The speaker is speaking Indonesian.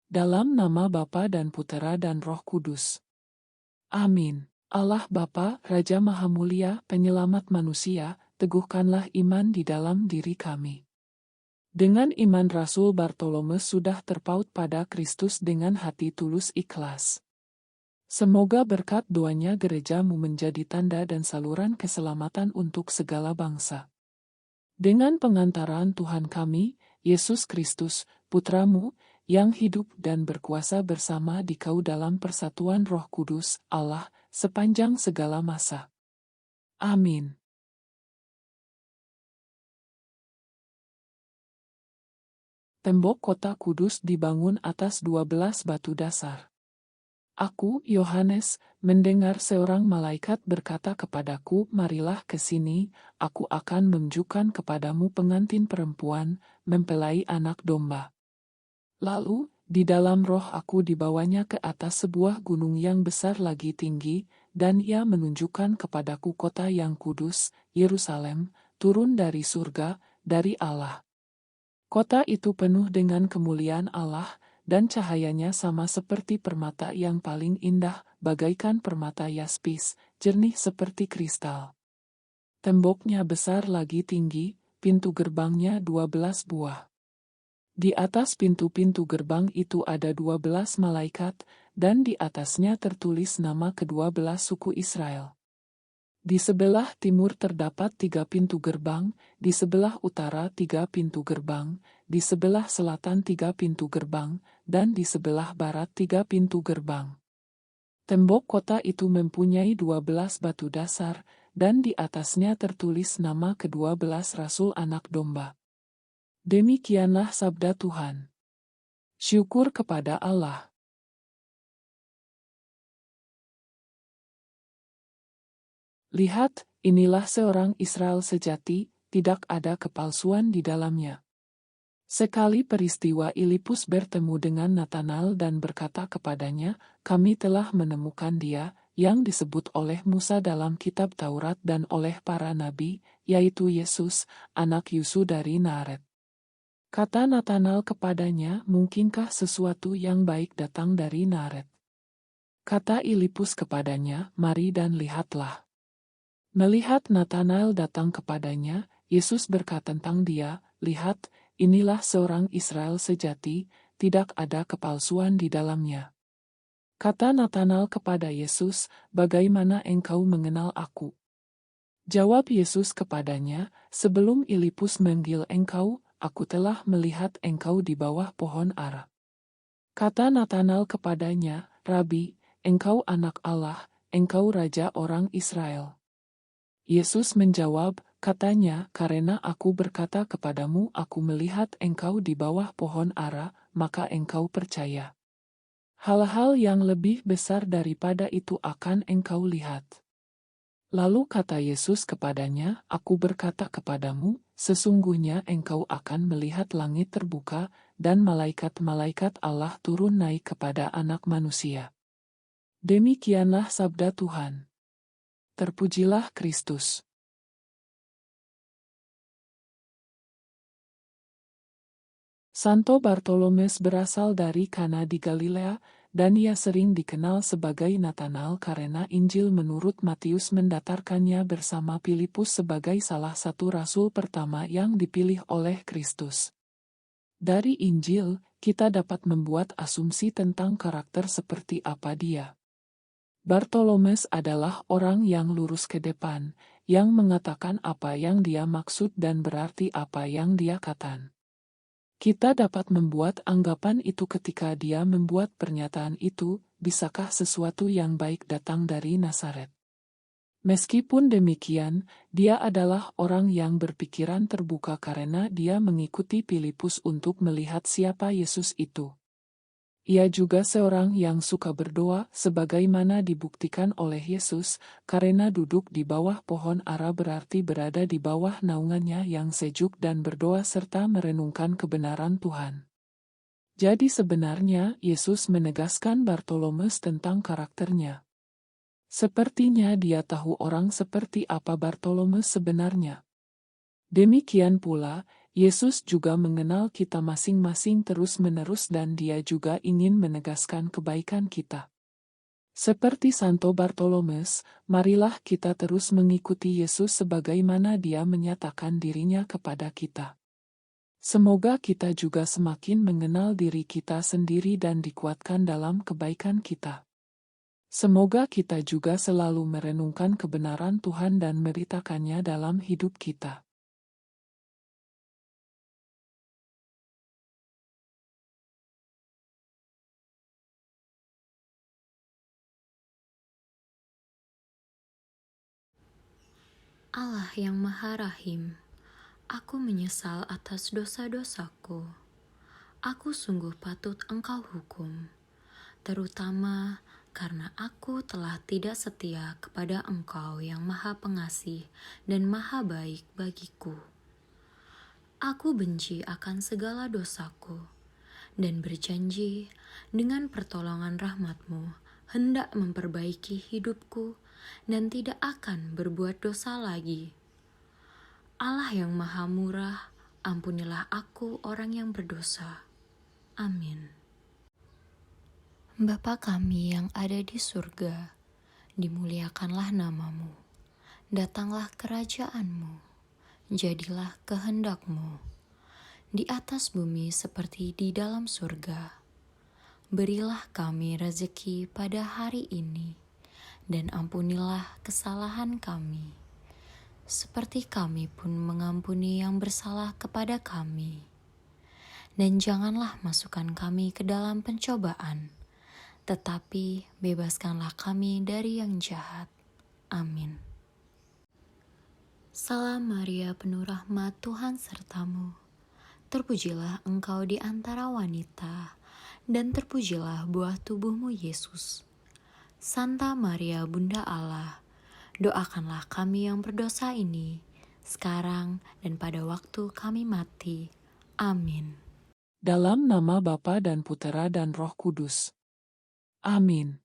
Dalam nama Bapa dan Putera dan Roh Kudus. Amin. Allah Bapa, Raja Maha Mulia, Penyelamat manusia, teguhkanlah iman di dalam diri kami. Dengan iman Rasul Bartolomeus sudah terpaut pada Kristus dengan hati tulus ikhlas. Semoga berkat doanya gerejamu menjadi tanda dan saluran keselamatan untuk segala bangsa. Dengan pengantaran Tuhan kami, Yesus Kristus, Putramu, yang hidup dan berkuasa bersama Dikau dalam persatuan Roh Kudus, Allah, sepanjang segala masa. Amin. Tembok kota Kudus dibangun atas 12 batu dasar. Aku, Yohanes, mendengar seorang malaikat berkata kepadaku, "Marilah ke sini, aku akan menunjukkan kepadamu pengantin perempuan, mempelai anak domba." Lalu, di dalam roh aku dibawanya ke atas sebuah gunung yang besar lagi tinggi, dan ia menunjukkan kepadaku kota yang kudus, Yerusalem, turun dari surga, dari Allah. Kota itu penuh dengan kemuliaan Allah, dan cahayanya sama seperti permata yang paling indah, bagaikan permata yaspis, jernih seperti kristal. Temboknya besar lagi tinggi, pintu gerbangnya 12 buah. Di atas pintu-pintu gerbang itu ada 12 malaikat, dan di atasnya tertulis nama ke-12 suku Israel. Di sebelah timur terdapat 3 pintu gerbang, di sebelah utara 3 pintu gerbang, di sebelah selatan 3 pintu gerbang, dan di sebelah barat 3 pintu gerbang. Tembok kota itu mempunyai 12 batu dasar, dan di atasnya tertulis nama ke-12 Rasul Anak Domba. Demikianlah sabda Tuhan. Syukur kepada Allah. Lihat, inilah seorang Israel sejati, tidak ada kepalsuan di dalamnya. Sekali peristiwa Filipus bertemu dengan Natanael dan berkata kepadanya, "Kami telah menemukan dia, yang disebut oleh Musa dalam kitab Taurat dan oleh para nabi, yaitu Yesus, anak Yusuf dari Nazaret." Kata Natanael kepadanya, "Mungkinkah sesuatu yang baik datang dari Nazaret?" Kata Filipus kepadanya, "Mari dan lihatlah." Melihat Natanael datang kepadanya, Yesus berkata tentang dia, "Lihat, inilah seorang Israel sejati, tidak ada kepalsuan di dalamnya." Kata Natanael kepada Yesus, "Bagaimana engkau mengenal aku?" Jawab Yesus kepadanya, "Sebelum Filipus manggil engkau, aku telah melihat engkau di bawah pohon ara." Kata Natanael kepadanya, "Rabi, engkau anak Allah, engkau raja orang Israel." Yesus menjawab, katanya, "Karena aku berkata kepadamu aku melihat engkau di bawah pohon ara, maka engkau percaya. Hal-hal yang lebih besar daripada itu akan engkau lihat." Lalu kata Yesus kepadanya, "Aku berkata kepadamu, sesungguhnya engkau akan melihat langit terbuka, dan malaikat-malaikat Allah turun naik kepada Anak Manusia." Demikianlah sabda Tuhan. Terpujilah Kristus. Santo Bartolomeus berasal dari Kana di Galilea, dan ia sering dikenal sebagai Natanael karena Injil menurut Matius mendatarkannya bersama Filipus sebagai salah satu rasul pertama yang dipilih oleh Kristus. Dari Injil, kita dapat membuat asumsi tentang karakter seperti apa dia. Bartolomeus adalah orang yang lurus ke depan, yang mengatakan apa yang dia maksud dan berarti apa yang dia katakan. Kita dapat membuat anggapan itu ketika dia membuat pernyataan itu, "Bisakah sesuatu yang baik datang dari Nazaret?" Meskipun demikian, dia adalah orang yang berpikiran terbuka karena dia mengikuti Filipus untuk melihat siapa Yesus itu. Ia juga seorang yang suka berdoa, sebagaimana dibuktikan oleh Yesus, karena duduk di bawah pohon ara berarti berada di bawah naungannya yang sejuk dan berdoa serta merenungkan kebenaran Tuhan. Jadi sebenarnya Yesus menegaskan Bartolomeus tentang karakternya. Sepertinya dia tahu orang seperti apa Bartolomeus sebenarnya. Demikian pula, Yesus juga mengenal kita masing-masing terus-menerus dan Dia juga ingin menegaskan kebaikan kita. Seperti Santo Bartolomeus, marilah kita terus mengikuti Yesus sebagaimana Dia menyatakan dirinya kepada kita. Semoga kita juga semakin mengenal diri kita sendiri dan dikuatkan dalam kebaikan kita. Semoga kita juga selalu merenungkan kebenaran Tuhan dan memberitakannya dalam hidup kita. Allah yang Maha Rahim, aku menyesal atas dosa-dosaku. Aku sungguh patut Engkau hukum, terutama karena aku telah tidak setia kepada Engkau yang Maha Pengasih dan Maha Baik bagiku. Aku benci akan segala dosaku, dan berjanji dengan pertolongan rahmat-Mu hendak memperbaiki hidupku dan tidak akan berbuat dosa lagi. Allah yang Maha Murah, ampunilah aku orang yang berdosa. Amin. Bapa kami yang ada di surga, dimuliakanlah nama-Mu. Datanglah kerajaan-Mu. Jadilah kehendak-Mu di atas bumi seperti di dalam surga. Berilah kami rezeki pada hari ini, dan ampunilah kesalahan kami, seperti kami pun mengampuni yang bersalah kepada kami. Dan janganlah masukkan kami ke dalam pencobaan, tetapi bebaskanlah kami dari yang jahat. Amin. Salam Maria, penuh rahmat, Tuhan sertamu. Terpujilah engkau di antara wanita, dan terpujilah buah tubuhmu Yesus. Santa Maria Bunda Allah, doakanlah kami yang berdosa ini, sekarang dan pada waktu kami mati. Amin. Dalam nama Bapa dan Putera dan Roh Kudus. Amin.